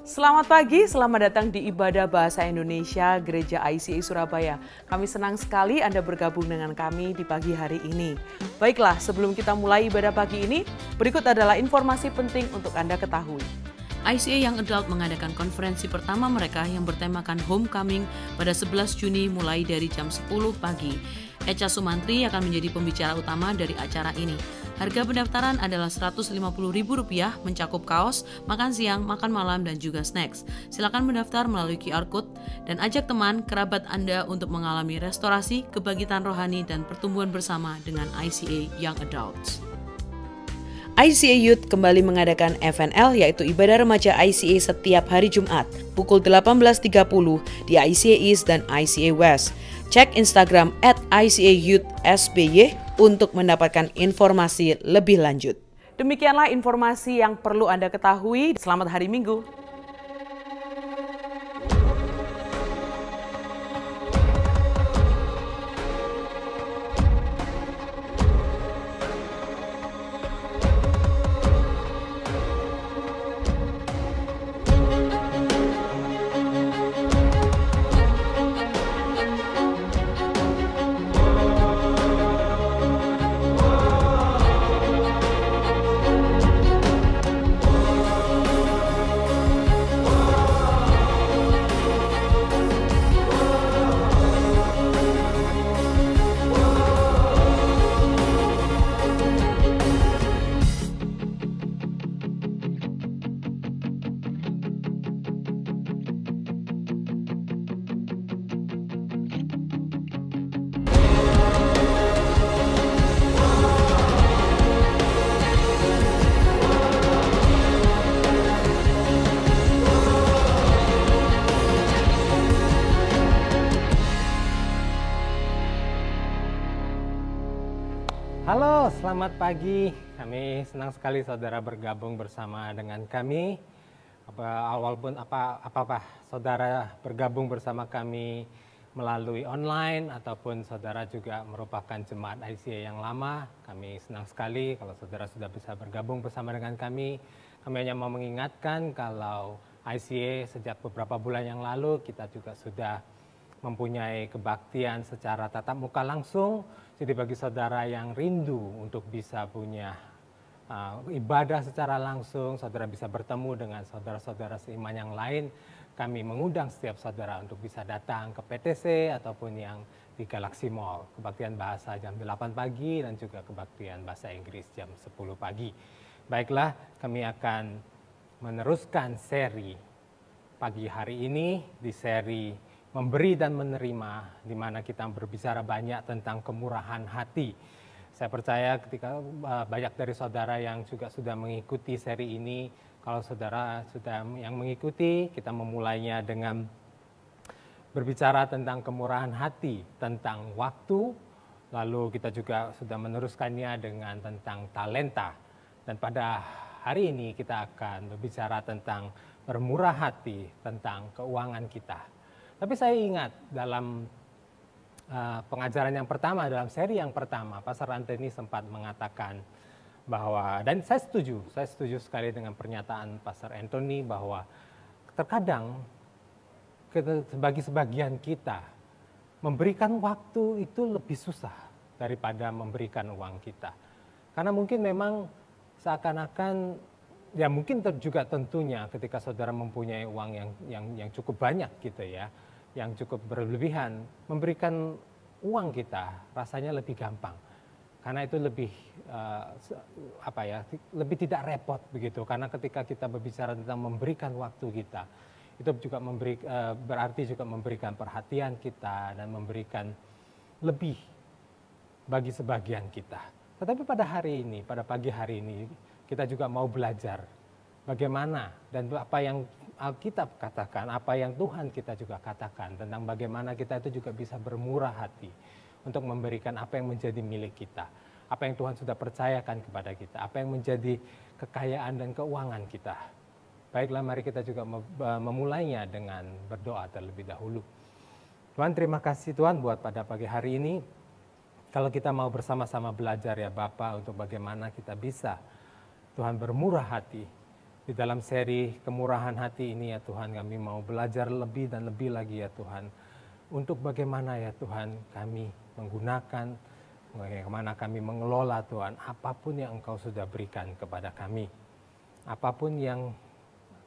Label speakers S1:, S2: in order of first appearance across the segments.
S1: Selamat pagi, selamat datang di Ibadah Bahasa Indonesia Gereja ICA Surabaya. Kami senang sekali Anda bergabung dengan kami di pagi hari ini. Baiklah, sebelum kita mulai ibadah pagi ini, berikut adalah informasi penting untuk Anda ketahui.
S2: ICA Young Adult mengadakan konferensi pertama mereka yang bertemakan Homecoming pada 11 Juni mulai dari jam 10 pagi. Echa Sumantri akan menjadi pembicara utama dari acara ini. Harga pendaftaran adalah Rp150.000, mencakup kaos, makan siang, makan malam, dan juga snacks. Silakan mendaftar melalui QR Code dan ajak teman, kerabat Anda untuk mengalami restorasi, kebangkitan rohani, dan pertumbuhan bersama dengan ICA Young Adults.
S1: ICA Youth kembali mengadakan FNL yaitu Ibadah Remaja ICA setiap hari Jumat pukul 18.30 di ICA East dan ICA West. Cek Instagram @ICA-Youth-SBY untuk mendapatkan informasi lebih lanjut. Demikianlah informasi yang perlu Anda ketahui. Selamat hari Minggu.
S3: Halo, selamat pagi. Kami senang sekali saudara bergabung bersama dengan kami. Walaupun apa saudara bergabung bersama kami melalui online ataupun saudara juga merupakan jemaat ICA yang lama, kami senang sekali kalau saudara sudah bisa bergabung bersama dengan kami. Kami hanya mau mengingatkan kalau ICA sejak beberapa bulan yang lalu kita juga sudah mempunyai kebaktian secara tatap muka langsung. Jadi bagi saudara yang rindu untuk bisa punya ibadah secara langsung, saudara bisa bertemu dengan saudara-saudara seiman yang lain. Kami mengundang setiap saudara untuk bisa datang ke PTC ataupun yang di Galaxy Mall. Kebaktian bahasa jam 8 pagi dan juga kebaktian bahasa Inggris jam 10 pagi. Baiklah, kami akan meneruskan seri pagi hari ini di seri Memberi dan Menerima, di mana kita berbicara banyak tentang kemurahan hati. Saya percaya ketika banyak dari saudara yang juga sudah mengikuti seri ini, kalau saudara sudah yang mengikuti, kita memulainya dengan berbicara tentang kemurahan hati, tentang waktu, lalu kita juga sudah meneruskannya dengan tentang talenta. Dan pada hari ini kita akan berbicara tentang bermurah hati, tentang keuangan kita. Tapi saya ingat dalam pengajaran yang pertama, dalam seri yang pertama, Pastor Anthony sempat mengatakan bahwa, dan saya setuju sekali dengan pernyataan Pastor Anthony bahwa terkadang bagi sebagian kita memberikan waktu itu lebih susah daripada memberikan uang kita. Karena mungkin memang seakan-akan, ya mungkin juga tentunya ketika saudara mempunyai uang yang cukup banyak gitu ya, yang cukup berlebihan, memberikan uang kita rasanya lebih gampang. Karena itu lebih lebih tidak repot begitu. Karena ketika kita berbicara tentang memberikan waktu kita, itu juga berarti juga memberikan perhatian kita dan memberikan lebih bagi sebagian kita. Tetapi pada hari ini, pada pagi hari ini, kita juga mau belajar bagaimana dan apa yang Alkitab katakan, apa yang Tuhan kita juga katakan tentang bagaimana kita itu juga bisa bermurah hati untuk memberikan apa yang menjadi milik kita, apa yang Tuhan sudah percayakan kepada kita, apa yang menjadi kekayaan dan keuangan kita. Baiklah, mari kita juga memulainya dengan berdoa terlebih dahulu. Tuhan, terima kasih Tuhan buat pada pagi hari ini. Kalau kita mau bersama-sama belajar ya Bapa untuk bagaimana kita bisa Tuhan bermurah hati. Di dalam seri kemurahan hati ini ya Tuhan, kami mau belajar lebih dan lebih lagi ya Tuhan. Untuk bagaimana ya Tuhan kami menggunakan, bagaimana kami mengelola Tuhan apapun yang Engkau sudah berikan kepada kami. Apapun yang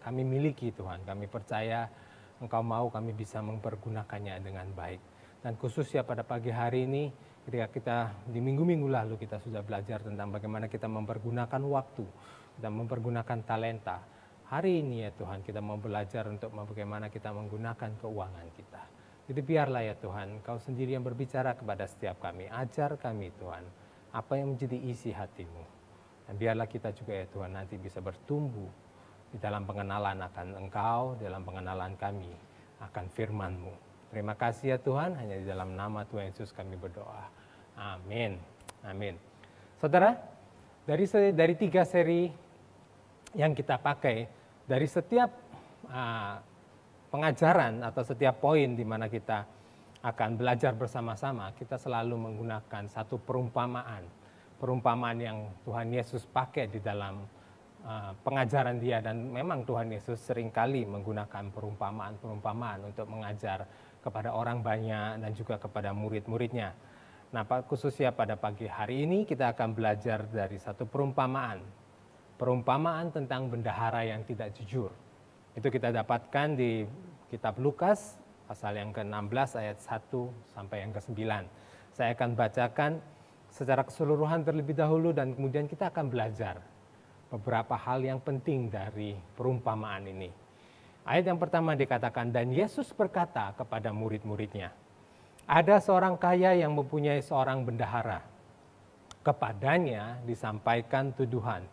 S3: kami miliki Tuhan, kami percaya Engkau mau kami bisa mempergunakannya dengan baik. Dan khususnya pada pagi hari ini, ketika kita di minggu-minggu lalu kita sudah belajar tentang bagaimana kita mempergunakan waktu, kita mempergunakan talenta. Hari ini ya Tuhan kita mau belajar untuk bagaimana kita menggunakan keuangan kita. Jadi biarlah ya Tuhan, Engkau sendiri yang berbicara kepada setiap kami. Ajar kami Tuhan, apa yang menjadi isi hatimu. Dan biarlah kita juga ya Tuhan nanti bisa bertumbuh di dalam pengenalan akan Engkau, dalam pengenalan kami akan firman-Mu. Terima kasih ya Tuhan, hanya di dalam nama Tuhan Yesus kami berdoa. Amin. Amin. Saudara, dari 3 seri yang kita pakai, dari setiap pengajaran atau setiap poin di mana kita akan belajar bersama-sama, kita selalu menggunakan satu perumpamaan. Perumpamaan yang Tuhan Yesus pakai di dalam pengajaran dia, dan memang Tuhan Yesus seringkali menggunakan perumpamaan-perumpamaan untuk mengajar kepada orang banyak dan juga kepada murid-muridnya. Nah, khususnya pada pagi hari ini kita akan belajar dari satu perumpamaan. Perumpamaan tentang bendahara yang tidak jujur. Itu kita dapatkan di kitab Lukas pasal yang ke-16 ayat 1 sampai yang ke-9. Saya akan bacakan secara keseluruhan terlebih dahulu dan kemudian kita akan belajar beberapa hal yang penting dari perumpamaan ini. Ayat yang pertama dikatakan, dan Yesus berkata kepada murid-muridnya, ada seorang kaya yang mempunyai seorang bendahara. Kepadanya disampaikan tuduhan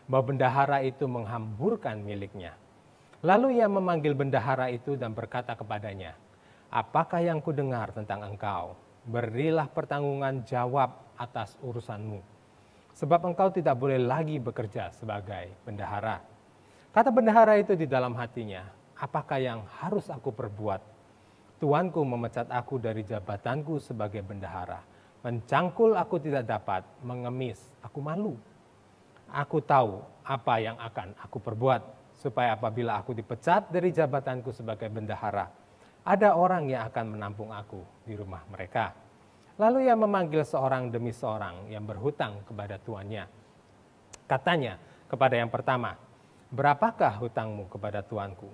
S3: bahwa bendahara itu menghamburkan miliknya. Lalu ia memanggil bendahara itu dan berkata kepadanya, apakah yang kudengar tentang engkau? Berilah pertanggungan jawab atas urusanmu. Sebab engkau tidak boleh lagi bekerja sebagai bendahara. Kata bendahara itu di dalam hatinya, apakah yang harus aku perbuat? Tuanku memecat aku dari jabatanku sebagai bendahara. Mencangkul aku tidak dapat, mengemis aku malu. Aku tahu apa yang akan aku perbuat, supaya apabila aku dipecat dari jabatanku sebagai bendahara, ada orang yang akan menampung aku di rumah mereka. Lalu ia memanggil seorang demi seorang yang berhutang kepada tuannya. Katanya kepada yang pertama, berapakah hutangmu kepada tuanku?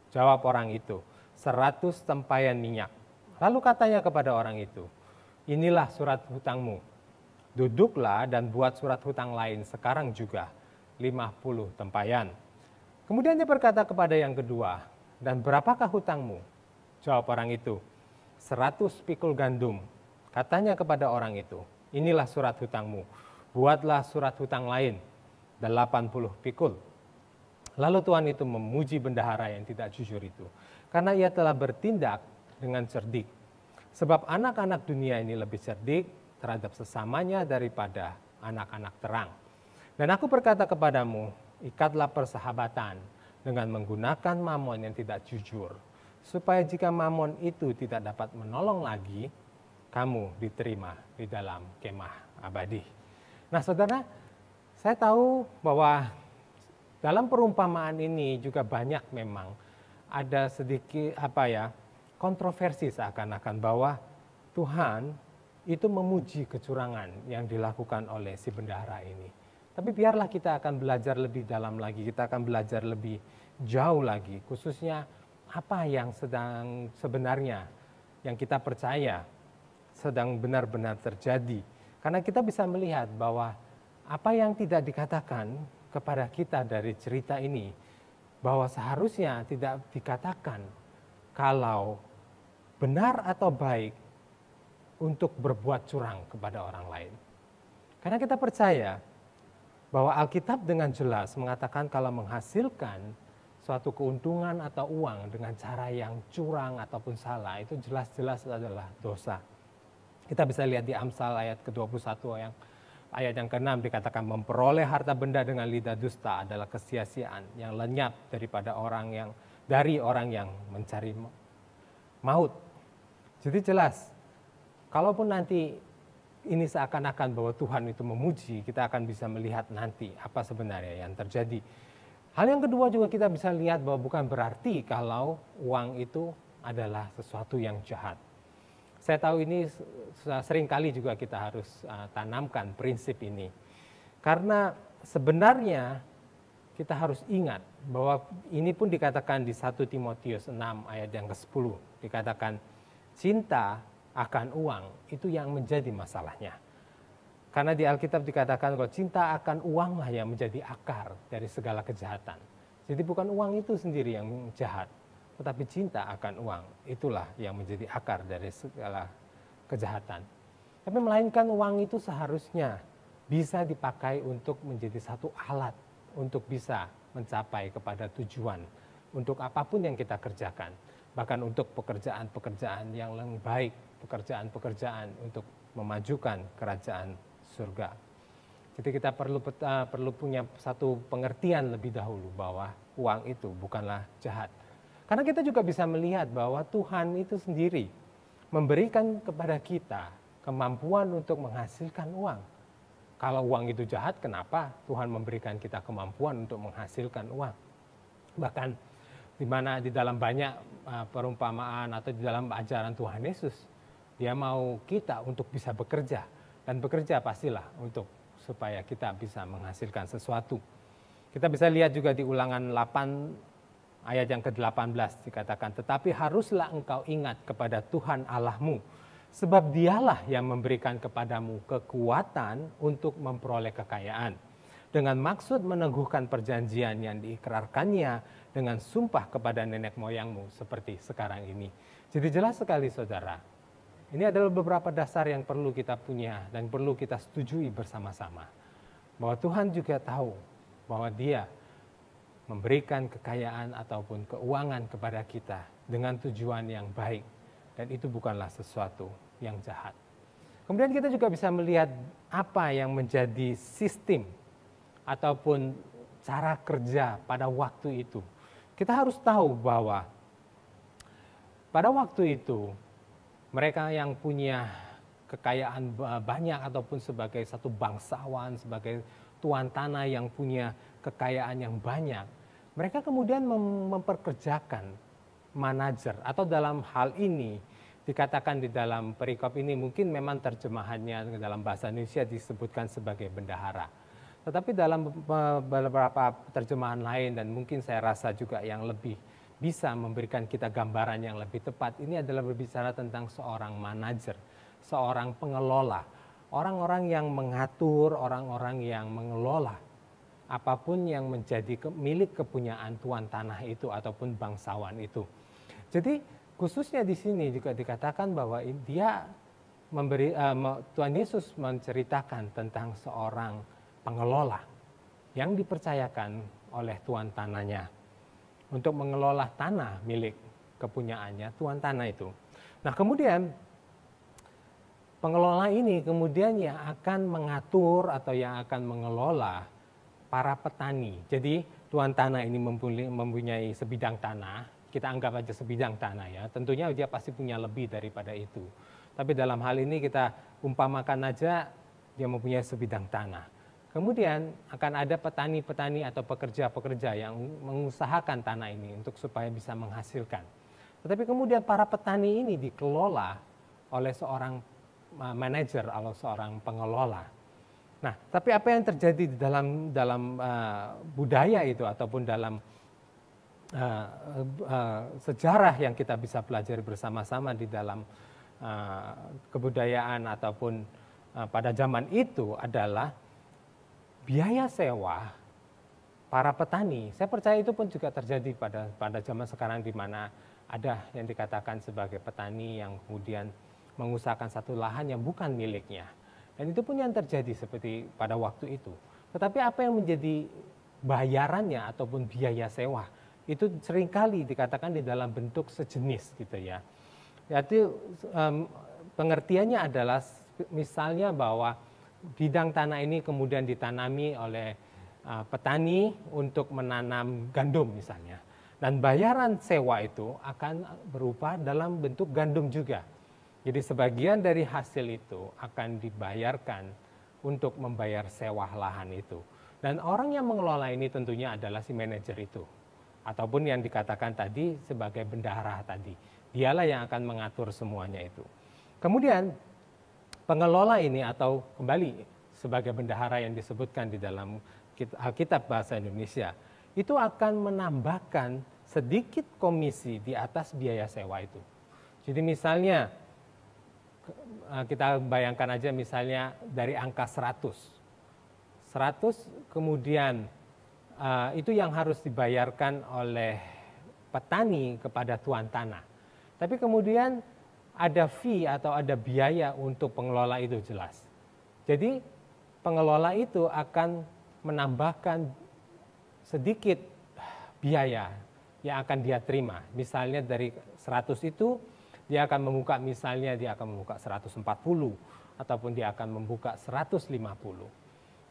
S3: Jawab orang itu, 100 tempayan minyak. Lalu katanya kepada orang itu, inilah surat hutangmu. Duduklah dan buat surat hutang lain sekarang juga, 50 tempayan. Kemudian dia berkata kepada yang kedua, dan berapakah hutangmu? Jawab orang itu, 100 pikul gandum. Katanya kepada orang itu, inilah surat hutangmu, buatlah surat hutang lain, 80 pikul. Lalu Tuhan itu memuji bendahara yang tidak jujur itu, karena ia telah bertindak dengan cerdik. Sebab anak-anak dunia ini lebih cerdik terhadap sesamanya daripada anak-anak terang. Dan aku berkata kepadamu, ikatlah persahabatan dengan menggunakan mamon yang tidak jujur, supaya jika mamon itu tidak dapat menolong lagi, kamu diterima di dalam kemah abadi. Nah saudara, saya tahu bahwa dalam perumpamaan ini juga banyak memang ada sedikit kontroversi seakan-akan bahwa Tuhan itu memuji kecurangan yang dilakukan oleh si bendahara ini. Tapi biarlah kita akan belajar lebih dalam lagi, kita akan belajar lebih jauh lagi, khususnya apa yang sedang sebenarnya yang kita percaya sedang benar-benar terjadi. Karena kita bisa melihat bahwa apa yang tidak dikatakan kepada kita dari cerita ini, bahwa seharusnya tidak dikatakan kalau benar atau baik untuk berbuat curang kepada orang lain. Karena kita percaya bahwa Alkitab dengan jelas mengatakan kalau menghasilkan suatu keuntungan atau uang dengan cara yang curang ataupun salah, itu jelas-jelas adalah dosa. Kita bisa lihat di Amsal ayat ke-21 ayat yang ke-6 dikatakan memperoleh harta benda dengan lidah dusta adalah kesia-siaan yang lenyap dari orang yang mencari maut. Jadi jelas, kalaupun nanti ini seakan-akan bahwa Tuhan itu memuji, kita akan bisa melihat nanti apa sebenarnya yang terjadi. Hal yang kedua juga kita bisa lihat bahwa bukan berarti kalau uang itu adalah sesuatu yang jahat. Saya tahu ini seringkali juga kita harus tanamkan prinsip ini. Karena sebenarnya kita harus ingat bahwa ini pun dikatakan di 1 Timotius 6 ayat yang ke-10. Dikatakan cinta akan uang itu yang menjadi masalahnya. Karena di Alkitab dikatakan bahwa cinta akan uanglah yang menjadi akar dari segala kejahatan. Jadi bukan uang itu sendiri yang jahat, tetapi cinta akan uang itulah yang menjadi akar dari segala kejahatan. Tapi melainkan uang itu seharusnya bisa dipakai untuk menjadi satu alat untuk bisa mencapai kepada tujuan untuk apapun yang kita kerjakan. Bahkan untuk pekerjaan-pekerjaan yang lebih baik, pekerjaan-pekerjaan untuk memajukan kerajaan surga. Jadi kita perlu punya satu pengertian lebih dahulu bahwa uang itu bukanlah jahat. Karena kita juga bisa melihat bahwa Tuhan itu sendiri memberikan kepada kita kemampuan untuk menghasilkan uang. Kalau uang itu jahat, kenapa Tuhan memberikan kita kemampuan untuk menghasilkan uang? Bahkan di mana di dalam banyak perumpamaan atau di dalam ajaran Tuhan Yesus, Dia mau kita untuk bisa bekerja, dan bekerja pastilah untuk supaya kita bisa menghasilkan sesuatu. Kita bisa lihat juga di Ulangan 8 ayat yang ke-18 dikatakan, tetapi haruslah engkau ingat kepada Tuhan Allahmu, sebab Dialah yang memberikan kepadamu kekuatan untuk memperoleh kekayaan, dengan maksud meneguhkan perjanjian yang diikrarkannya dengan sumpah kepada nenek moyangmu seperti sekarang ini. Jadi jelas sekali saudara, ini adalah beberapa dasar yang perlu kita punya dan perlu kita setujui bersama-sama. Bahwa Tuhan juga tahu bahwa Dia memberikan kekayaan ataupun keuangan kepada kita dengan tujuan yang baik. Dan itu bukanlah sesuatu yang jahat. Kemudian kita juga bisa melihat apa yang menjadi sistem ataupun cara kerja pada waktu itu. Kita harus tahu bahwa pada waktu itu mereka yang punya kekayaan banyak ataupun sebagai satu bangsawan, sebagai tuan tanah yang punya kekayaan yang banyak, mereka kemudian memperkerjakan manajer, atau dalam hal ini dikatakan di dalam perikop ini mungkin memang terjemahannya dalam bahasa Indonesia disebutkan sebagai bendahara. Tetapi dalam beberapa terjemahan lain dan mungkin saya rasa juga yang lebih bisa memberikan kita gambaran yang lebih tepat, ini adalah berbicara tentang seorang manajer, seorang pengelola, orang-orang yang mengatur, orang-orang yang mengelola apapun yang menjadi milik kepunyaan tuan tanah itu ataupun bangsawan itu. Jadi khususnya di sini juga dikatakan bahwa dia Tuhan Yesus menceritakan tentang seorang pengelola yang dipercayakan oleh tuan tanahnya untuk mengelola tanah milik kepunyaannya tuan tanah itu. Nah kemudian pengelola ini kemudian yang akan mengatur atau yang akan mengelola para petani. Jadi tuan tanah ini mempunyai sebidang tanah, kita anggap aja sebidang tanah ya. Tentunya dia pasti punya lebih daripada itu. Tapi dalam hal ini kita umpamakan aja dia mempunyai sebidang tanah. Kemudian akan ada petani-petani atau pekerja-pekerja yang mengusahakan tanah ini untuk supaya bisa menghasilkan. Tetapi kemudian para petani ini dikelola oleh seorang manajer atau seorang pengelola. Nah, tapi apa yang terjadi di dalam budaya itu ataupun dalam sejarah yang kita bisa pelajari bersama-sama di dalam kebudayaan ataupun pada zaman itu adalah biaya sewa para petani. Saya percaya itu pun juga terjadi pada zaman sekarang di mana ada yang dikatakan sebagai petani yang kemudian mengusahakan satu lahan yang bukan miliknya. Dan itu pun yang terjadi seperti pada waktu itu. Tetapi apa yang menjadi bayarannya ataupun biaya sewa itu seringkali dikatakan di dalam bentuk sejenis gitu ya. Jadi pengertiannya adalah misalnya bahwa bidang tanah ini kemudian ditanami oleh petani untuk menanam gandum misalnya. Dan bayaran sewa itu akan berupa dalam bentuk gandum juga. Jadi sebagian dari hasil itu akan dibayarkan untuk membayar sewa lahan itu. Dan orang yang mengelola ini tentunya adalah si manajer itu. Ataupun yang dikatakan tadi sebagai bendahara tadi. Dialah yang akan mengatur semuanya itu. Kemudian pengelola ini atau kembali sebagai bendahara yang disebutkan di dalam Alkitab Bahasa Indonesia, itu akan menambahkan sedikit komisi di atas biaya sewa itu. Jadi misalnya kita bayangkan aja misalnya dari angka 100 kemudian itu yang harus dibayarkan oleh petani kepada tuan tanah. Tapi kemudian ada fee atau ada biaya untuk pengelola itu jelas. Jadi pengelola itu akan menambahkan sedikit biaya yang akan dia terima. Misalnya dari 100 itu dia akan membuka, misalnya dia akan membuka 140 ataupun dia akan membuka 150.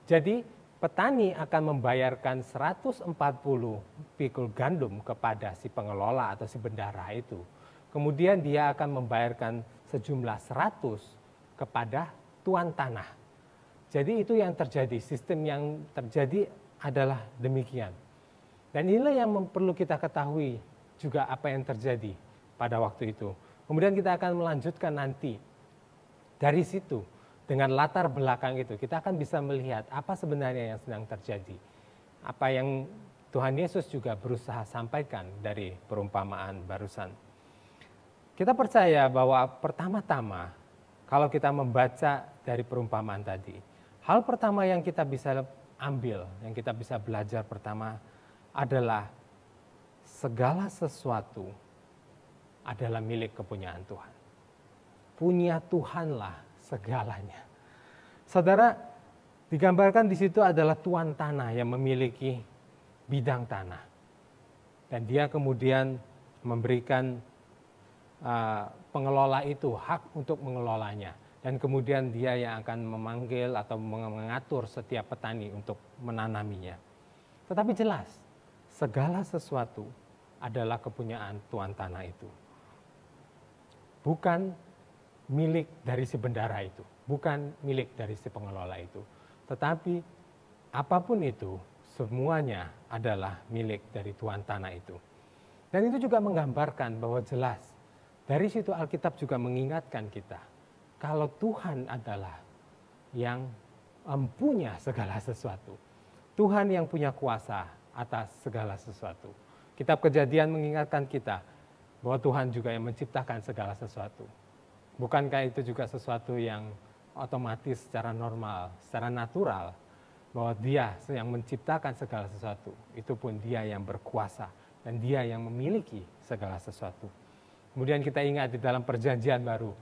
S3: Jadi petani akan membayarkan 140 pikul gandum kepada si pengelola atau si bendahara itu. Kemudian dia akan membayarkan sejumlah 100 kepada tuan tanah. Jadi itu yang terjadi, sistem yang terjadi adalah demikian. Dan inilah yang perlu kita ketahui juga apa yang terjadi pada waktu itu. Kemudian kita akan melanjutkan nanti dari situ dengan latar belakang itu kita akan bisa melihat apa sebenarnya yang sedang terjadi. Apa yang Tuhan Yesus juga berusaha sampaikan dari perumpamaan barusan. Kita percaya bahwa pertama-tama kalau kita membaca dari perumpamaan tadi, hal pertama yang kita bisa ambil, yang kita bisa belajar pertama adalah segala sesuatu adalah milik kepunyaan Tuhan. Punya Tuhanlah segalanya. Saudara, digambarkan di situ adalah tuan tanah yang memiliki bidang tanah. Dan dia kemudian memberikan pengelola itu hak untuk mengelolanya. Dan kemudian dia yang akan memanggil atau mengatur setiap petani untuk menanaminya. Tetapi jelas, segala sesuatu adalah kepunyaan tuan tanah itu. Bukan milik dari si bendahara itu, bukan milik dari si pengelola itu. Tetapi apapun itu, semuanya adalah milik dari tuan tanah itu. Dan itu juga menggambarkan bahwa jelas, dari situ Alkitab juga mengingatkan kita, kalau Tuhan adalah yang punya segala sesuatu. Tuhan yang punya kuasa atas segala sesuatu. Kitab Kejadian mengingatkan kita bahwa Tuhan juga yang menciptakan segala sesuatu. Bukankah itu juga sesuatu yang otomatis secara normal, secara natural, bahwa dia yang menciptakan segala sesuatu, itu pun dia yang berkuasa dan dia yang memiliki segala sesuatu. Kemudian kita ingat di dalam perjanjian baru,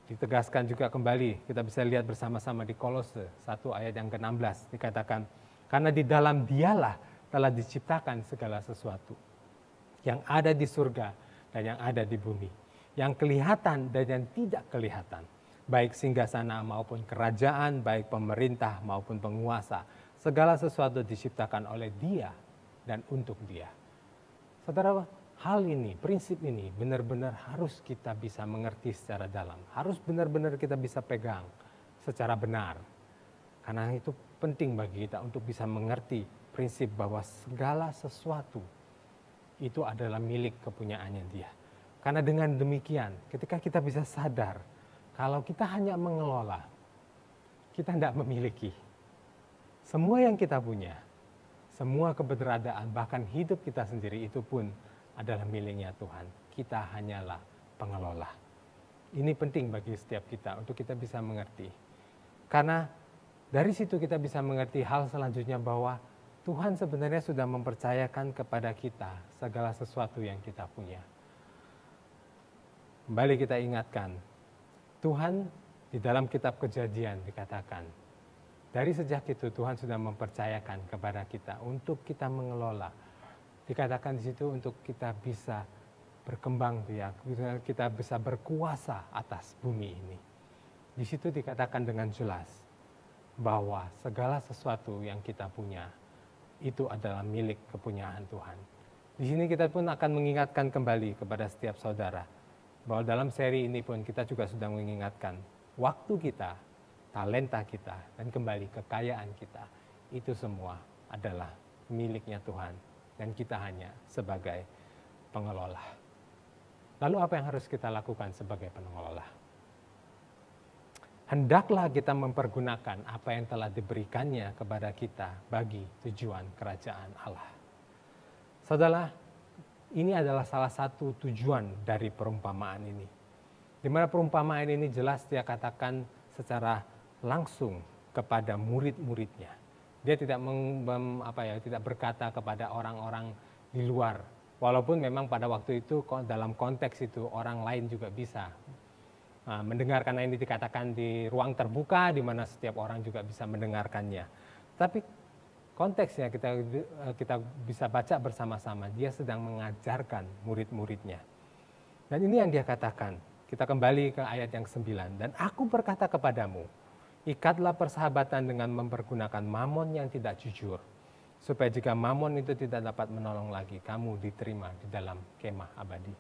S3: ditegaskan juga kembali, kita bisa lihat bersama-sama di Kolose 1 ayat yang ke-16, dikatakan, karena di dalam dialah telah diciptakan segala sesuatu, yang ada di surga dan yang ada di bumi, yang kelihatan dan yang tidak kelihatan, baik singgasana maupun kerajaan, baik pemerintah maupun penguasa, segala sesuatu diciptakan oleh Dia dan untuk Dia. Saudara, hal ini, prinsip ini benar-benar harus kita bisa mengerti secara dalam, harus benar-benar kita bisa pegang secara benar. Karena itu penting bagi kita untuk bisa mengerti prinsip bahwa segala sesuatu itu adalah milik kepunyaannya Dia. Karena dengan demikian, ketika kita bisa sadar, kalau kita hanya mengelola, kita tidak memiliki. Semua yang kita punya, semua keberadaan, bahkan hidup kita sendiri itu pun adalah miliknya Tuhan. Kita hanyalah pengelola. Ini penting bagi setiap kita untuk kita bisa mengerti. Karena dari situ kita bisa mengerti hal selanjutnya bahwa Tuhan sebenarnya sudah mempercayakan kepada kita segala sesuatu yang kita punya. Kembali kita ingatkan, Tuhan di dalam kitab Kejadian dikatakan, dari sejak itu Tuhan sudah mempercayakan kepada kita untuk kita mengelola. Dikatakan di situ untuk kita bisa berkembang, kita bisa berkuasa atas bumi ini. Di situ dikatakan dengan jelas bahwa segala sesuatu yang kita punya itu adalah milik kepunyaan Tuhan. Di sini kita pun akan mengingatkan kembali kepada setiap saudara bahwa dalam seri ini pun kita juga sudah mengingatkan waktu kita, talenta kita, dan kembali kekayaan kita, itu semua adalah miliknya Tuhan dan kita hanya sebagai pengelola. Lalu apa yang harus kita lakukan sebagai pengelola? Hendaklah kita mempergunakan apa yang telah diberikannya kepada kita bagi tujuan kerajaan Allah. Saudara, ini adalah salah satu tujuan dari perumpamaan ini. Di mana perumpamaan ini jelas dia katakan secara langsung kepada murid-muridnya. Dia tidak tidak berkata kepada orang-orang di luar. Walaupun memang pada waktu itu dalam konteks itu orang lain juga bisa mendengar, karena ini dikatakan di ruang terbuka di mana setiap orang juga bisa mendengarkannya. Tapi konteksnya kita bisa baca bersama-sama, dia sedang mengajarkan murid-muridnya. Dan ini yang dia katakan. Kita kembali ke ayat yang 9. Dan aku berkata kepadamu, ikatlah persahabatan dengan mempergunakan mamon yang tidak jujur, supaya jika mamon itu tidak dapat menolong lagi, kamu diterima di dalam kemah abadi.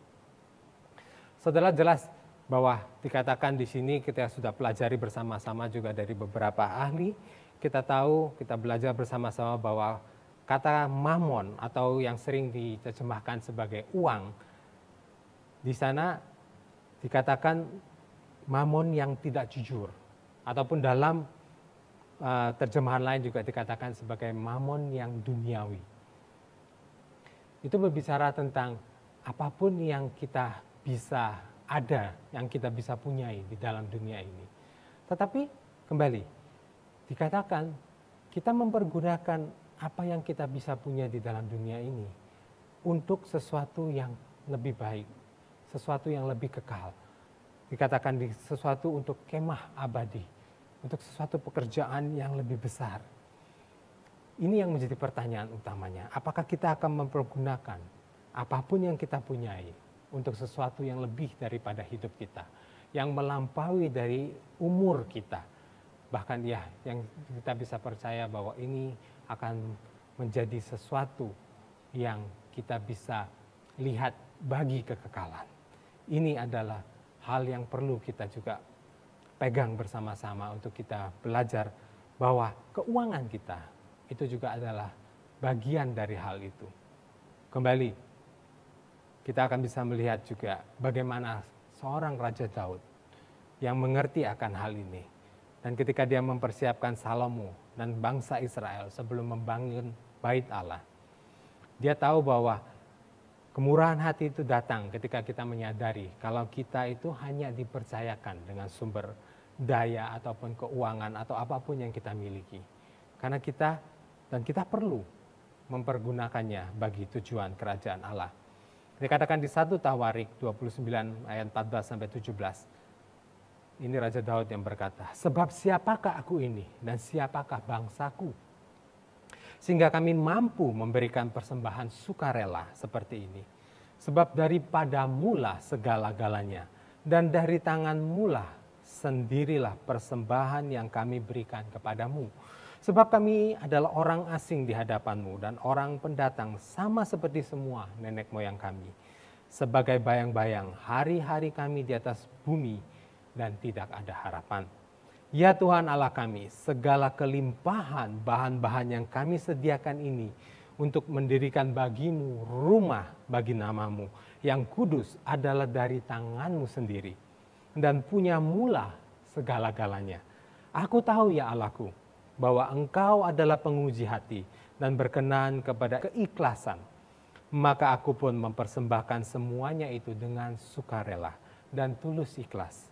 S3: Saudara, jelas bahwa dikatakan di sini, kita sudah pelajari bersama-sama juga dari beberapa ahli, kita tahu, kita belajar bersama-sama bahwa kata mamon atau yang sering diterjemahkan sebagai uang, di sana dikatakan mamon yang tidak jujur, ataupun dalam terjemahan lain juga dikatakan sebagai mamon yang duniawi. Itu berbicara tentang apapun yang kita bisa ada, yang kita bisa punyai di dalam dunia ini. Tetapi kembali, dikatakan kita mempergunakan apa yang kita bisa punya di dalam dunia ini untuk sesuatu yang lebih baik, sesuatu yang lebih kekal. Dikatakan sesuatu untuk kemah abadi, untuk sesuatu pekerjaan yang lebih besar. Ini yang menjadi pertanyaan utamanya. Apakah kita akan mempergunakan apapun yang kita punyai untuk sesuatu yang lebih daripada hidup kita, yang melampaui dari umur kita. Bahkan yang kita bisa percaya bahwa ini akan menjadi sesuatu yang kita bisa lihat bagi kekekalan. Ini adalah hal yang perlu kita juga pegang bersama-sama untuk kita belajar bahwa keuangan kita itu juga adalah bagian dari hal itu. Kembali, kita akan bisa melihat juga bagaimana seorang Raja Daud yang mengerti akan hal ini. Dan ketika dia mempersiapkan Salomo dan bangsa Israel sebelum membangun bait Allah, dia tahu bahwa kemurahan hati itu datang ketika kita menyadari kalau kita itu hanya dipercayakan dengan sumber daya ataupun keuangan atau apapun yang kita miliki. Karena kita perlu mempergunakannya bagi tujuan kerajaan Allah. Dikatakan di 1 Tawarik 29 ayat 14-17. Ini Raja Daud yang berkata, sebab siapakah aku ini dan siapakah bangsaku, sehingga kami mampu memberikan persembahan sukarela seperti ini. Sebab daripada mula segala-galanya, dan dari tangan mula sendirilah persembahan yang kami berikan kepadamu. Sebab kami adalah orang asing di hadapanmu dan orang pendatang sama seperti semua nenek moyang kami. Sebagai bayang-bayang hari-hari kami di atas bumi dan tidak ada harapan. Ya Tuhan Allah kami, segala kelimpahan bahan-bahan yang kami sediakan ini untuk mendirikan bagimu rumah bagi namamu yang kudus adalah dari tanganmu sendiri dan punya mula segala-galanya. Aku tahu ya Allahku, bahwa engkau adalah penguji hati dan berkenan kepada keikhlasan. Maka aku pun mempersembahkan semuanya itu dengan sukarela dan tulus ikhlas.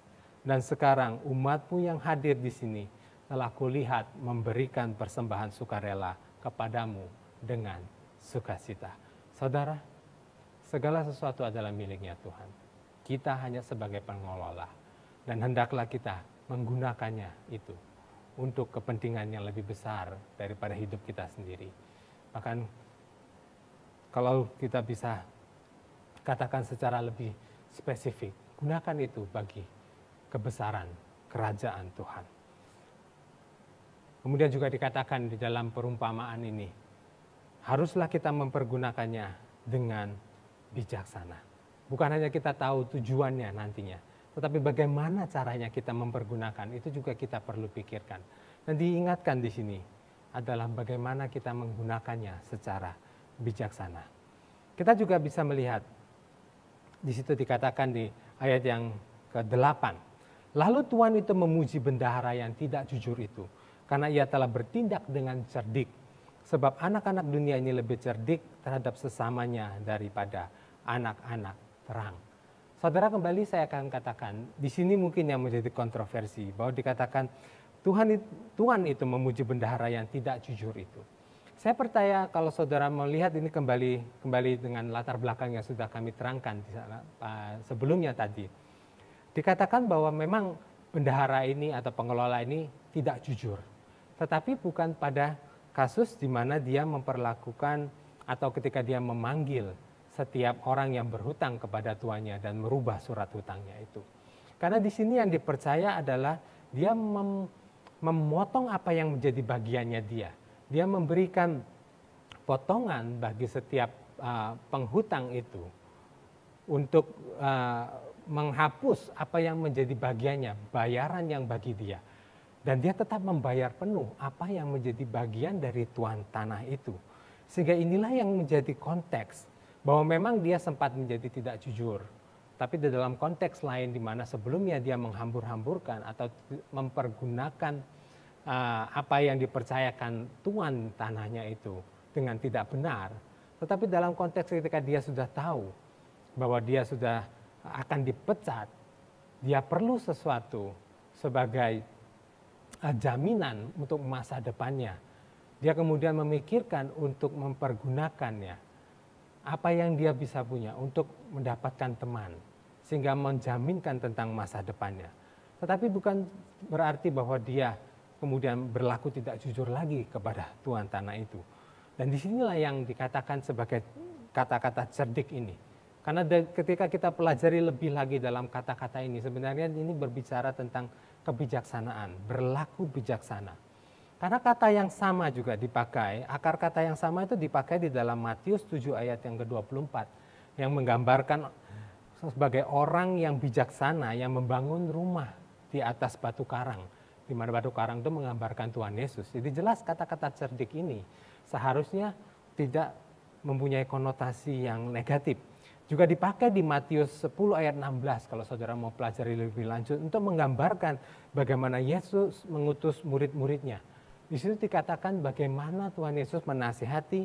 S3: Dan sekarang umatmu yang hadir di sini telah kulihat memberikan persembahan sukarela kepadamu dengan sukacita. Saudara, segala sesuatu adalah miliknya Tuhan. Kita hanya sebagai pengelola dan hendaklah kita menggunakannya itu untuk kepentingan yang lebih besar daripada hidup kita sendiri. Bahkan kalau kita bisa katakan secara lebih spesifik, gunakan itu bagi kebesaran kerajaan Tuhan. Kemudian juga dikatakan di dalam perumpamaan ini, haruslah kita mempergunakannya dengan bijaksana. Bukan hanya kita tahu tujuannya nantinya, tetapi bagaimana caranya kita mempergunakan, itu juga kita perlu pikirkan. Dan diingatkan di sini adalah bagaimana kita menggunakannya secara bijaksana. Kita juga bisa melihat, di situ dikatakan di ayat yang ke-8, lalu Tuhan itu memuji bendahara yang tidak jujur itu, karena ia telah bertindak dengan cerdik. Sebab anak-anak dunia ini lebih cerdik terhadap sesamanya daripada anak-anak terang. Saudara, kembali saya akan katakan, di sini mungkin yang menjadi kontroversi, bahwa dikatakan Tuhan itu memuji bendahara yang tidak jujur itu. Saya percaya kalau saudara melihat ini kembali dengan latar belakang yang sudah kami terangkan di sana, sebelumnya tadi. Dikatakan bahwa memang bendahara ini atau pengelola ini tidak jujur. Tetapi bukan pada kasus di mana dia memperlakukan atau ketika dia memanggil setiap orang yang berhutang kepada tuannya dan merubah surat hutangnya itu. Karena di sini yang dipercaya adalah dia memotong apa yang menjadi bagiannya dia. Dia memberikan potongan bagi setiap penghutang itu untuk menghapus apa yang menjadi bagiannya, bayaran yang bagi dia. Dan dia tetap membayar penuh apa yang menjadi bagian dari tuan tanah itu. Sehingga inilah yang menjadi konteks bahwa memang dia sempat menjadi tidak jujur. Tapi di dalam konteks lain di mana sebelumnya dia menghambur-hamburkan atau mempergunakan apa yang dipercayakan tuan tanahnya itu dengan tidak benar. Tetapi dalam konteks ketika dia sudah tahu bahwa dia sudah akan dipecat, dia perlu sesuatu sebagai jaminan untuk masa depannya. Dia kemudian memikirkan untuk mempergunakannya. Apa yang dia bisa punya untuk mendapatkan teman, sehingga menjaminkan tentang masa depannya. Tetapi bukan berarti bahwa dia kemudian berlaku tidak jujur lagi kepada tuan tanah itu. Dan disinilah yang dikatakan sebagai kata-kata cerdik ini. Karena ketika kita pelajari lebih lagi dalam kata-kata ini, sebenarnya ini berbicara tentang kebijaksanaan, berlaku bijaksana. Karena kata yang sama juga dipakai, akar kata yang sama itu dipakai di dalam Matius 7 ayat yang ke-24 yang menggambarkan sebagai orang yang bijaksana yang membangun rumah di atas batu karang, di mana batu karang itu menggambarkan Tuhan Yesus. Jadi jelas kata-kata cerdik ini seharusnya tidak mempunyai konotasi yang negatif. Juga dipakai di Matius 10 ayat 16 kalau saudara mau pelajari lebih lanjut untuk menggambarkan bagaimana Yesus mengutus murid-muridnya. Di situ dikatakan bagaimana Tuhan Yesus menasihati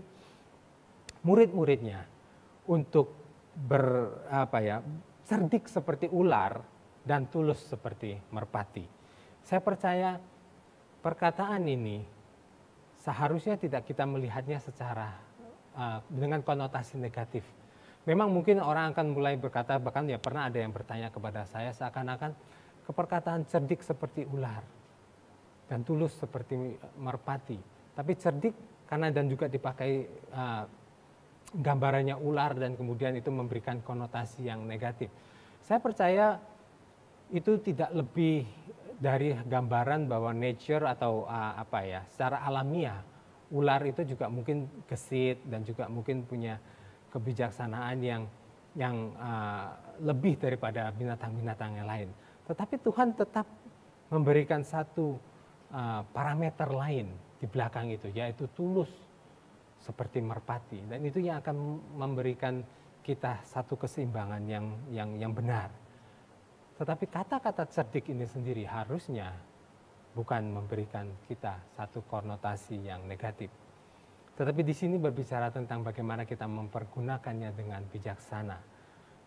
S3: murid-muridnya untuk cerdik seperti ular dan tulus seperti merpati. Saya percaya perkataan ini seharusnya tidak kita melihatnya secara dengan konotasi negatif. Memang mungkin orang akan mulai berkata, bahkan ya pernah ada yang bertanya kepada saya seakan-akan keperkataan cerdik seperti ular dan tulus seperti merpati. Tapi cerdik karena dan juga dipakai gambarannya ular dan kemudian itu memberikan konotasi yang negatif. Saya percaya itu tidak lebih dari gambaran bahwa nature atau secara alamiah ular itu juga mungkin gesit dan juga mungkin punya kebijaksanaan yang lebih daripada binatang-binatang yang lain. Tetapi Tuhan tetap memberikan satu parameter lain di belakang itu, yaitu tulus seperti merpati, dan itu yang akan memberikan kita satu keseimbangan yang benar. Tetapi kata-kata cerdik ini sendiri harusnya bukan memberikan kita satu konotasi yang negatif. Tetapi di sini berbicara tentang bagaimana kita mempergunakannya dengan bijaksana,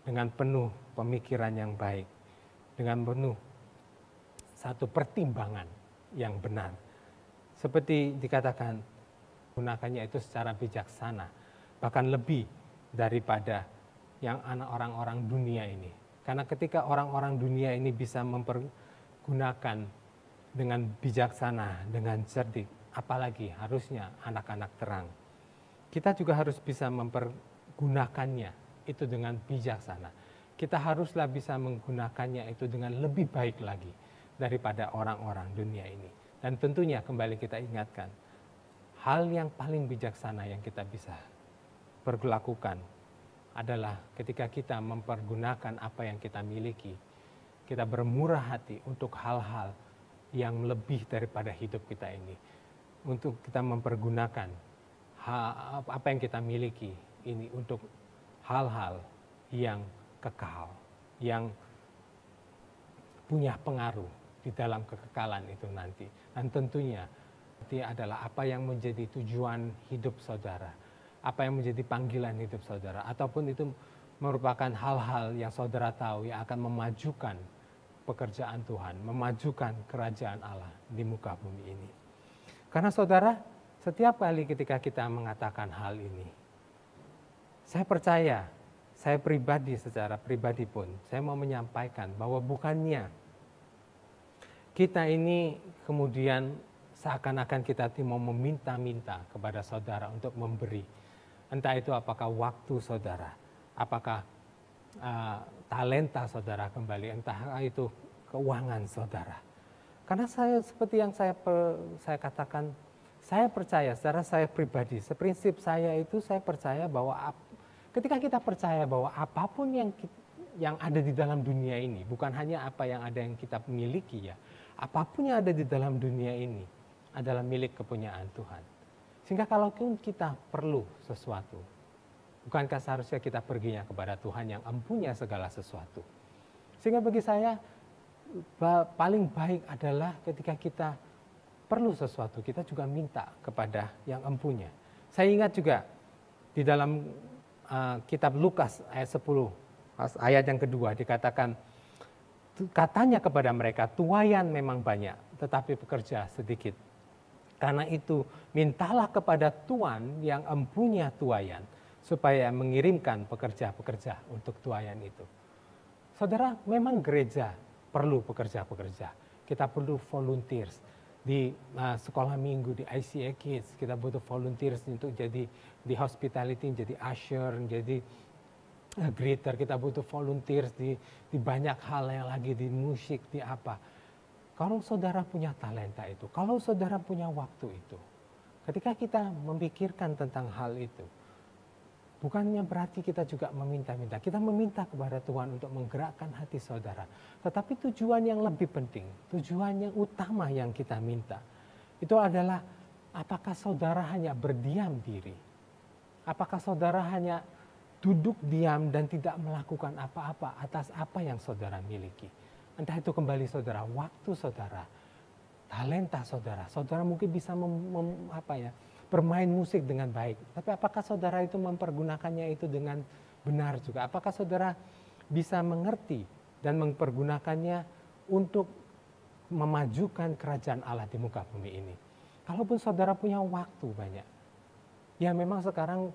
S3: dengan penuh pemikiran yang baik, dengan penuh satu pertimbangan yang benar. Seperti dikatakan, gunakannya itu secara bijaksana, bahkan lebih daripada yang anak orang-orang dunia ini. Karena ketika orang-orang dunia ini bisa mempergunakan dengan bijaksana, dengan cerdik, apalagi harusnya anak-anak terang. Kita juga harus bisa mempergunakannya itu dengan bijaksana. Kita haruslah bisa menggunakannya itu dengan lebih baik lagi daripada orang-orang dunia ini. Dan tentunya kembali kita ingatkan, hal yang paling bijaksana yang kita bisa perlakukan adalah ketika kita mempergunakan apa yang kita miliki, kita bermurah hati untuk hal-hal yang lebih daripada hidup kita ini. Untuk kita mempergunakan apa yang kita miliki ini untuk hal-hal yang kekal, yang punya pengaruh di dalam kekekalan itu nanti. Dan tentunya itu adalah apa yang menjadi tujuan hidup saudara, apa yang menjadi panggilan hidup saudara, ataupun itu merupakan hal-hal yang saudara tahu yang akan memajukan pekerjaan Tuhan, memajukan kerajaan Allah di muka bumi ini. Karena saudara, setiap kali ketika kita mengatakan hal ini, saya percaya, saya pribadi secara pribadi pun, saya mau menyampaikan bahwa bukannya kita ini kemudian seakan-akan kita mau meminta-minta kepada saudara untuk memberi. Entah itu apakah waktu saudara, apakah talenta saudara kembali, entah itu keuangan saudara. Karena saya seperti yang saya katakan, saya percaya secara saya pribadi, seprinsip saya itu saya percaya bahwa ketika kita percaya bahwa apapun yang ada di dalam dunia ini, bukan hanya apa yang ada yang kita miliki ya, apapun yang ada di dalam dunia ini adalah milik kepunyaan Tuhan. Sehingga kalaupun kita perlu sesuatu, bukankah seharusnya kita perginya kepada Tuhan yang empunya segala sesuatu. Sehingga bagi saya paling baik adalah ketika kita perlu sesuatu, kita juga minta kepada yang empunya. Saya ingat juga di dalam kitab Lukas ayat 10, ayat yang kedua dikatakan, katanya kepada mereka, tuaian memang banyak, tetapi pekerja sedikit. Karena itu mintalah kepada Tuhan yang empunya tuaian, supaya mengirimkan pekerja-pekerja untuk tuaian itu. Saudara, memang gereja perlu pekerja-pekerja. Kita perlu volunteers di sekolah minggu, di ICA Kids. Kita butuh volunteers untuk jadi di hospitality, jadi usher, jadi greeter. Kita butuh volunteers di banyak hal yang lagi, di musik, di apa. Kalau saudara punya talenta itu, kalau saudara punya waktu itu, ketika kita memikirkan tentang hal itu, bukannya berarti kita juga meminta-minta. Kita meminta kepada Tuhan untuk menggerakkan hati saudara. Tetapi tujuan yang lebih penting, tujuan yang utama yang kita minta, itu adalah apakah saudara hanya berdiam diri? Apakah saudara hanya duduk diam dan tidak melakukan apa-apa atas apa yang saudara miliki? Entah itu kembali saudara, waktu saudara, talenta saudara. Saudara mungkin bisa bermain musik dengan baik. Tapi apakah saudara itu mempergunakannya itu dengan benar juga? Apakah saudara bisa mengerti dan mempergunakannya untuk memajukan kerajaan Allah di muka bumi ini? Kalaupun saudara punya waktu banyak. Ya memang sekarang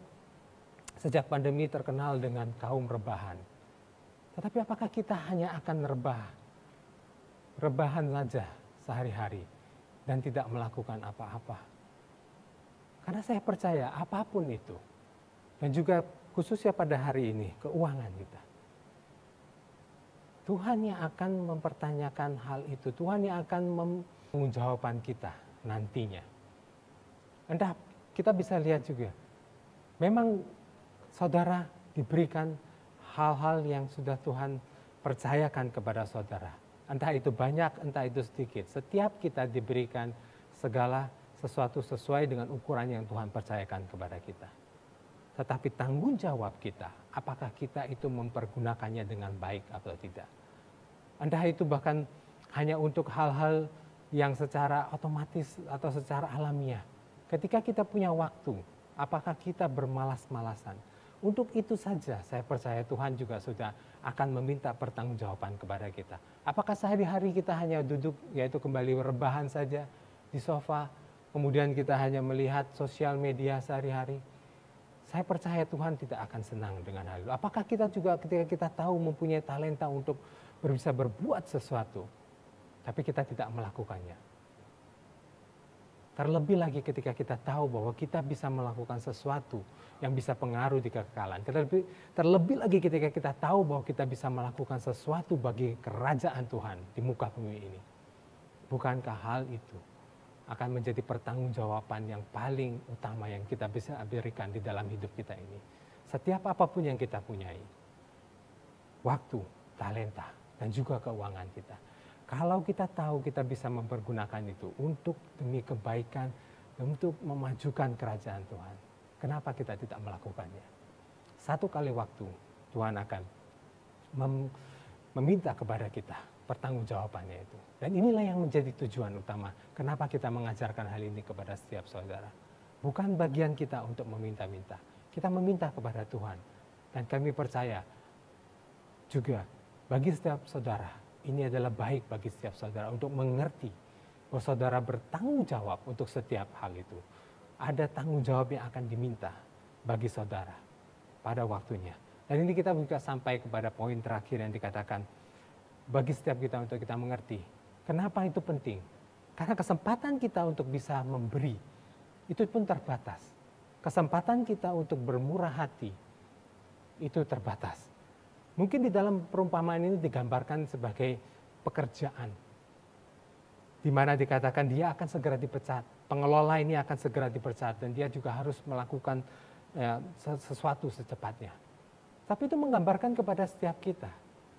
S3: sejak pandemi terkenal dengan kaum rebahan. Tetapi apakah kita hanya akan rebahan saja sehari-hari dan tidak melakukan apa-apa? Karena saya percaya apapun itu, dan juga khususnya pada hari ini, keuangan kita. Tuhan yang akan mempertanyakan hal itu, Tuhan yang akan menjawabkan kita nantinya. Entah kita bisa lihat juga, memang saudara diberikan hal-hal yang sudah Tuhan percayakan kepada saudara. Entah itu banyak, entah itu sedikit. Setiap kita diberikan segala sesuatu sesuai dengan ukuran yang Tuhan percayakan kepada kita. Tetapi tanggung jawab kita, apakah kita itu mempergunakannya dengan baik atau tidak. Entah itu bahkan hanya untuk hal-hal yang secara otomatis atau secara alamiah. Ketika kita punya waktu, apakah kita bermalas-malasan? Untuk itu saja saya percaya Tuhan juga sudah akan meminta pertanggungjawaban kepada kita. Apakah sehari-hari kita hanya duduk, yaitu kembali rebahan saja di sofa, kemudian kita hanya melihat sosial media sehari-hari? Saya percaya Tuhan tidak akan senang dengan hal itu. Apakah kita juga ketika kita tahu mempunyai talenta untuk bisa berbuat sesuatu, tapi kita tidak melakukannya? Terlebih lagi ketika kita tahu bahwa kita bisa melakukan sesuatu yang bisa pengaruh di kekekalan. Terlebih lagi ketika kita tahu bahwa kita bisa melakukan sesuatu bagi kerajaan Tuhan di muka bumi ini. Bukankah hal itu akan menjadi pertanggungjawaban yang paling utama yang kita bisa berikan di dalam hidup kita ini? setiap apapun yang kita punyai, waktu, talenta, dan juga keuangan kita. Kalau kita tahu kita bisa mempergunakan itu untuk demi kebaikan, untuk memajukan kerajaan Tuhan, kenapa kita tidak melakukannya? Satu kali waktu Tuhan akan meminta kepada kita pertanggungjawabannya itu. Dan inilah yang menjadi tujuan utama kenapa kita mengajarkan hal ini kepada setiap saudara. Bukan bagian kita untuk meminta-minta. Kita meminta kepada Tuhan. Dan kami percaya juga bagi setiap saudara, ini adalah baik bagi setiap saudara untuk mengerti bahwa saudara bertanggung jawab untuk setiap hal itu. Ada tanggung jawab yang akan diminta bagi saudara pada waktunya. Dan ini kita juga sampai kepada poin terakhir yang dikatakan bagi setiap kita untuk kita mengerti. Kenapa itu penting? Karena kesempatan kita untuk bisa memberi itu pun terbatas. Kesempatan kita untuk bermurah hati itu terbatas. Mungkin di dalam perumpamaan ini digambarkan sebagai pekerjaan, di mana dikatakan dia akan segera dipecat. Pengelola ini akan segera dipecat dan dia juga harus melakukan sesuatu secepatnya. Tapi itu menggambarkan kepada setiap kita.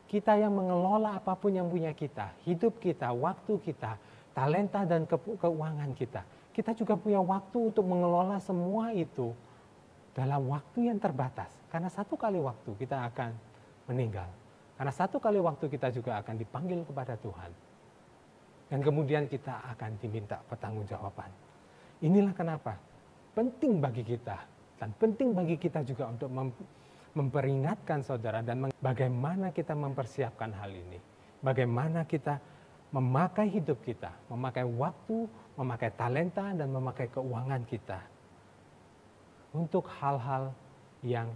S3: Kita yang mengelola apapun yang punya kita, hidup kita, waktu kita, talenta dan keuangan kita. Kita juga punya waktu untuk mengelola semua itu dalam waktu yang terbatas. Karena satu kali waktu kita akan meninggal. Karena satu kali waktu kita juga akan dipanggil kepada Tuhan. Dan kemudian kita akan diminta pertanggungjawaban. Inilah kenapa penting bagi kita dan penting bagi kita juga untuk memperingatkan saudara dan bagaimana kita mempersiapkan hal ini. Bagaimana kita memakai hidup kita, memakai waktu, memakai talenta dan memakai keuangan kita untuk hal-hal yang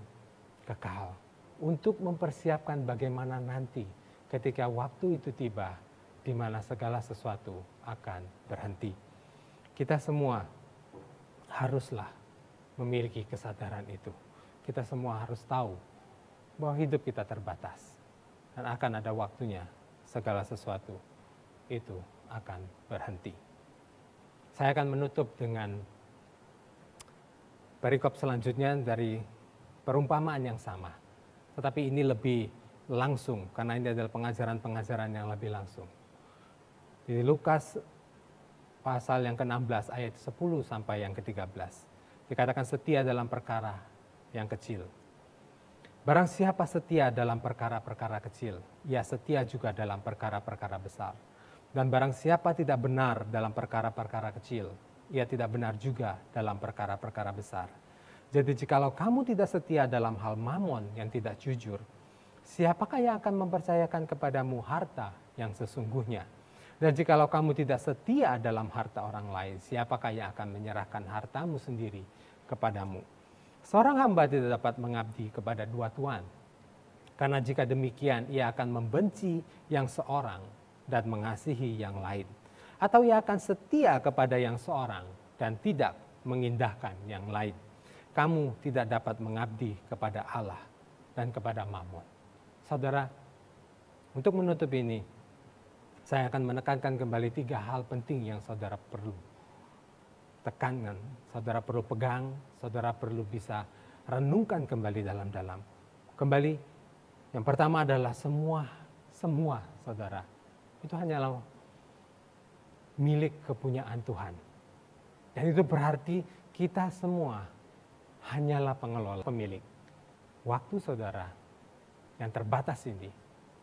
S3: kekal. Untuk mempersiapkan bagaimana nanti ketika waktu itu tiba, di mana segala sesuatu akan berhenti. Kita semua haruslah memiliki kesadaran itu. Kita semua harus tahu bahwa hidup kita terbatas. Dan akan ada waktunya segala sesuatu itu akan berhenti. Saya akan menutup dengan perikop selanjutnya dari perumpamaan yang sama. Tetapi ini lebih langsung, karena ini adalah pengajaran-pengajaran yang lebih langsung. Di Lukas pasal yang ke-16 ayat 10 sampai yang ke-13. Dikatakan setia dalam perkara yang kecil. Barang siapa setia dalam perkara-perkara kecil, ia setia juga dalam perkara-perkara besar. Dan barang siapa tidak benar dalam perkara-perkara kecil, ia tidak benar juga dalam perkara-perkara besar. Jadi jikalau kamu tidak setia dalam hal mamon yang tidak jujur, siapakah yang akan mempercayakan kepadamu harta yang sesungguhnya? Dan jikalau kamu tidak setia dalam harta orang lain, siapakah yang akan menyerahkan hartamu sendiri kepadamu? Seorang hamba tidak dapat mengabdi kepada dua tuan, karena jika demikian ia akan membenci yang seorang dan mengasihi yang lain. Atau ia akan setia kepada yang seorang dan tidak mengindahkan yang lain. Kamu tidak dapat mengabdi kepada Allah dan kepada Mammon. Saudara, untuk menutup ini, saya akan menekankan kembali 3 hal penting yang saudara perlu tekankan, saudara perlu pegang, saudara perlu bisa renungkan kembali dalam-dalam. Kembali, yang pertama adalah semua saudara, itu hanyalah milik kepunyaan Tuhan. Dan itu berarti kita semua hanyalah pengelola, pemilik. Waktu saudara yang terbatas ini,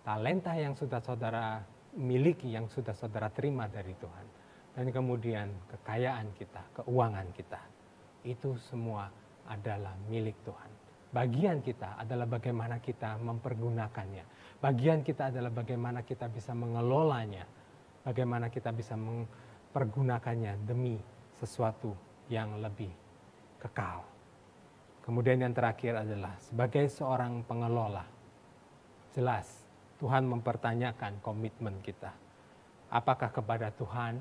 S3: talenta yang sudah saudara miliki, yang sudah saudara terima dari Tuhan. Dan kemudian kekayaan kita, keuangan kita, itu semua adalah milik Tuhan. Bagian kita adalah bagaimana kita mempergunakannya. Bagian kita adalah bagaimana kita bisa mengelolanya. Bagaimana kita bisa mempergunakannya demi sesuatu yang lebih kekal. Kemudian yang terakhir adalah sebagai seorang pengelola, jelas Tuhan mempertanyakan komitmen kita. Apakah kepada Tuhan,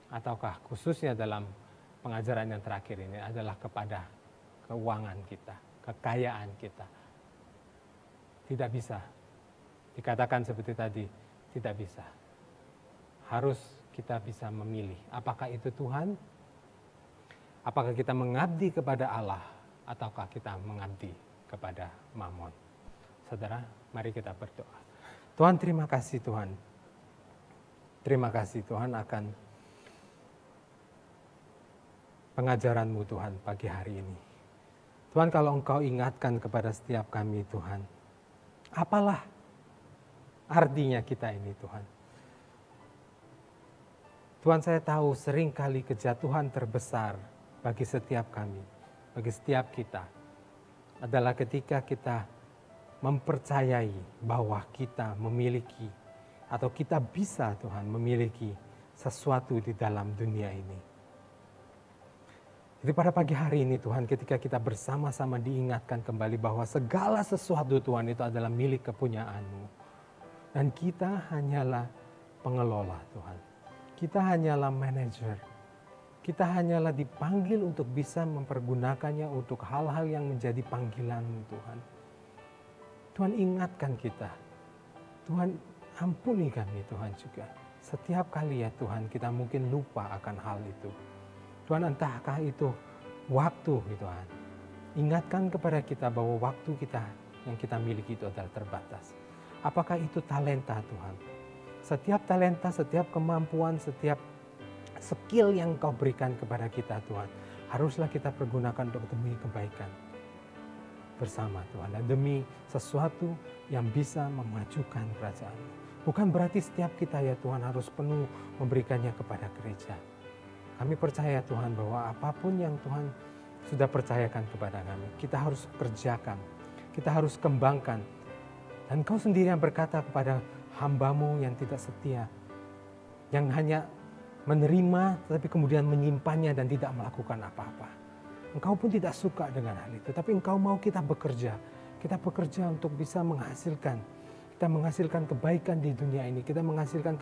S3: ataukah khususnya dalam pengajaran yang terakhir ini adalah kepada keuangan kita, kekayaan kita. Tidak bisa. Dikatakan seperti tadi, tidak bisa. Harus kita bisa memilih. Apakah itu Tuhan? Apakah kita mengabdi kepada Allah? Ataukah kita mengabdi kepada Mamon. Saudara, mari kita berdoa. Tuhan, terima kasih Tuhan. Terima kasih Tuhan akan pengajaran-Mu Tuhan pagi hari ini. Tuhan, kalau Engkau ingatkan kepada setiap kami Tuhan, apalah artinya kita ini Tuhan. Tuhan, saya tahu seringkali kejatuhan terbesar bagi setiap kami, bagi setiap kita, adalah ketika kita mempercayai bahwa kita memiliki atau kita bisa Tuhan memiliki sesuatu di dalam dunia ini. Jadi pada pagi hari ini Tuhan, ketika kita bersama-sama diingatkan kembali bahwa segala sesuatu Tuhan itu adalah milik kepunyaan-Mu. Dan kita hanyalah pengelola Tuhan. Kita hanyalah manajer. Kita hanyalah dipanggil untuk bisa mempergunakannya untuk hal-hal yang menjadi panggilan-Mu Tuhan. Tuhan, ingatkan kita. Tuhan, ampuni kami Tuhan juga. Setiap kali ya Tuhan kita mungkin lupa akan hal itu. Tuhan, entahkah itu waktu Tuhan. Ingatkan kepada kita bahwa waktu kita yang kita miliki itu adalah terbatas. Apakah itu talenta Tuhan? Setiap talenta, setiap kemampuan, setiap skill yang Kau berikan kepada kita Tuhan, haruslah kita pergunakan untuk demi kebaikan bersama Tuhan. Dan demi sesuatu yang bisa memajukan kerajaan. Bukan berarti setiap kita ya Tuhan harus penuh memberikannya kepada gereja. Kami percaya Tuhan bahwa apapun yang Tuhan sudah percayakan kepada kami, kita harus kerjakan, kita harus kembangkan. Dan Kau sendiri yang berkata kepada hamba-Mu yang tidak setia, yang hanya menerima tapi kemudian menyimpannya dan tidak melakukan apa-apa. Engkau pun tidak suka dengan hal itu, tapi Engkau mau kita bekerja. Kita bekerja untuk bisa menghasilkan. Kita menghasilkan kebaikan di dunia ini. Kita menghasilkan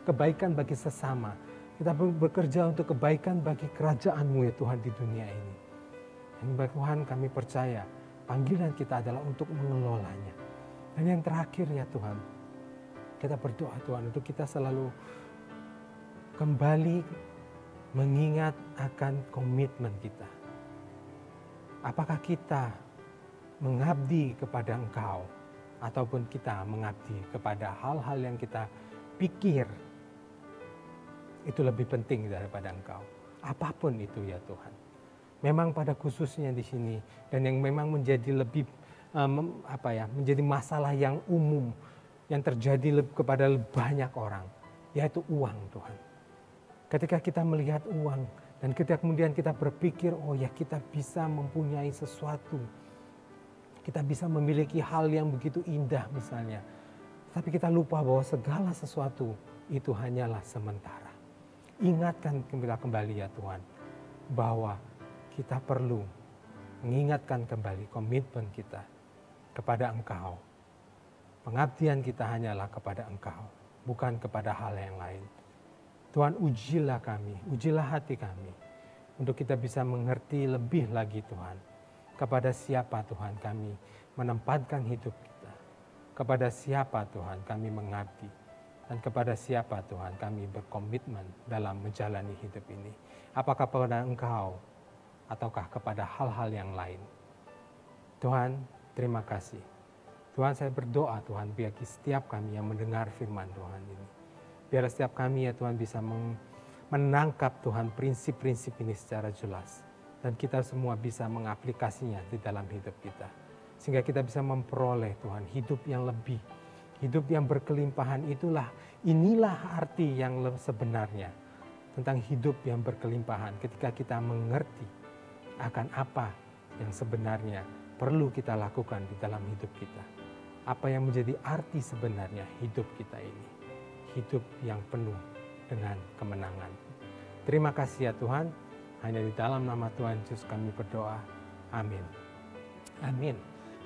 S3: kebaikan bagi sesama. Kita bekerja untuk kebaikan bagi kerajaan-Mu ya Tuhan di dunia ini. Dan Tuhan, kami percaya panggilan kita adalah untuk mengelolanya. Dan yang terakhir ya Tuhan, kita berdoa Tuhan untuk kita selalu kembali mengingat akan komitmen kita. Apakah kita mengabdi kepada Engkau ataupun kita mengabdi kepada hal-hal yang kita pikir itu lebih penting daripada Engkau. Apapun itu ya Tuhan. Memang pada khususnya di sini dan yang memang menjadi lebih menjadi masalah yang umum yang terjadi kepada banyak orang, yaitu uang Tuhan. Ketika kita melihat uang dan ketika kemudian kita berpikir, oh ya kita bisa mempunyai sesuatu, kita bisa memiliki hal yang begitu indah misalnya, tapi kita lupa bahwa segala sesuatu itu hanyalah sementara. Ingatkan kita kembali ya Tuhan, bahwa kita perlu mengingatkan kembali komitmen kita kepada Engkau. Pengabdian kita hanyalah kepada Engkau, bukan kepada hal yang lain. Tuhan, ujilah kami, ujilah hati kami, untuk kita bisa mengerti lebih lagi Tuhan, kepada siapa Tuhan kami menempatkan hidup kita, kepada siapa Tuhan kami mengabdi, dan kepada siapa Tuhan kami berkomitmen dalam menjalani hidup ini. Apakah kepada Engkau, ataukah kepada hal-hal yang lain. Tuhan, terima kasih. Tuhan, saya berdoa Tuhan bagi setiap kami yang mendengar firman Tuhan ini. Biar setiap kami ya Tuhan bisa menangkap Tuhan prinsip-prinsip ini secara jelas. Dan kita semua bisa mengaplikasinya di dalam hidup kita. Sehingga kita bisa memperoleh Tuhan hidup yang lebih. Hidup yang berkelimpahan inilah arti yang sebenarnya. Tentang hidup yang berkelimpahan ketika kita mengerti akan apa yang sebenarnya perlu kita lakukan di dalam hidup kita. Apa yang menjadi arti sebenarnya hidup kita ini. Hidup yang penuh dengan kemenangan. Terima kasih ya Tuhan. Hanya di dalam nama Tuhan Yesus kami berdoa. Amin. Amin.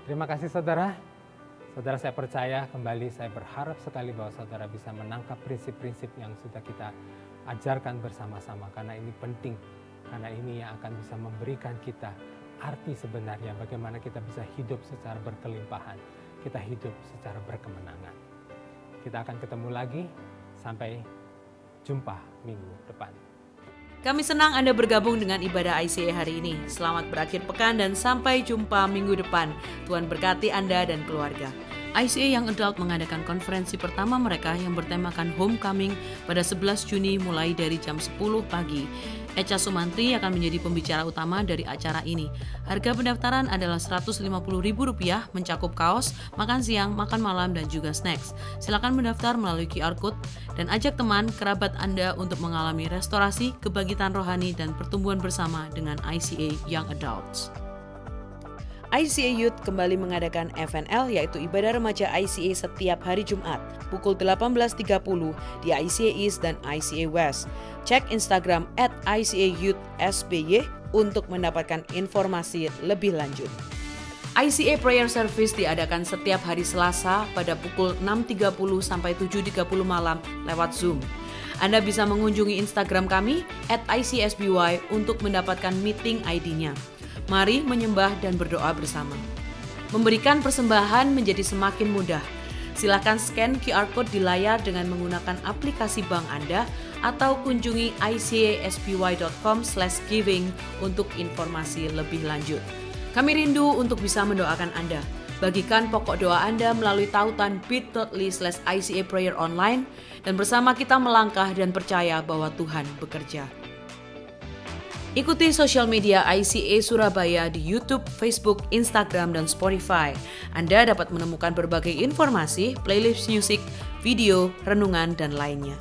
S3: Terima kasih saudara. Saudara, saya percaya kembali, saya berharap sekali bahwa saudara bisa menangkap prinsip-prinsip yang sudah kita ajarkan bersama-sama. Karena ini penting. Karena ini yang akan bisa memberikan kita arti sebenarnya bagaimana kita bisa hidup secara berkelimpahan. Kita hidup secara berkemenangan. Kita akan ketemu lagi. Sampai jumpa minggu depan.
S2: Kami senang Anda bergabung dengan ibadah ICA hari ini. Selamat berakhir pekan dan sampai jumpa minggu depan. Tuhan berkati Anda dan keluarga. ICA Young Adult mengadakan konferensi pertama mereka yang bertemakan Homecoming pada 11 Juni mulai dari jam 10 pagi. Echa Sumantri akan menjadi pembicara utama dari acara ini. Harga pendaftaran adalah Rp150.000, mencakup kaos, makan siang, makan malam, dan juga snacks. Silakan mendaftar melalui QR Code dan ajak teman, kerabat Anda untuk mengalami restorasi, kebangkitan rohani, dan pertumbuhan bersama dengan ICA Young Adults.
S1: ICA Youth kembali mengadakan FNL yaitu ibadah remaja ICA setiap hari Jumat pukul 18.30 di ICA East dan ICA West. Cek Instagram @ICA-Youth-SBY untuk mendapatkan informasi lebih lanjut.
S2: ICA Prayer Service diadakan setiap hari Selasa pada pukul 6.30 sampai 7.30 malam lewat Zoom. Anda bisa mengunjungi Instagram kami @ICSBY untuk mendapatkan meeting ID-nya. Mari menyembah dan berdoa bersama. Memberikan persembahan menjadi semakin mudah. Silakan scan QR Code di layar dengan menggunakan aplikasi bank Anda atau kunjungi icasby.com/giving untuk informasi lebih lanjut. Kami rindu untuk bisa mendoakan Anda. Bagikan pokok doa Anda melalui tautan bit.ly/ICA Prayer Online dan bersama kita melangkah dan percaya bahwa Tuhan bekerja. Ikuti sosial media ICA Surabaya di YouTube, Facebook, Instagram, dan Spotify. Anda dapat menemukan berbagai informasi, playlist musik, video, renungan, dan lainnya.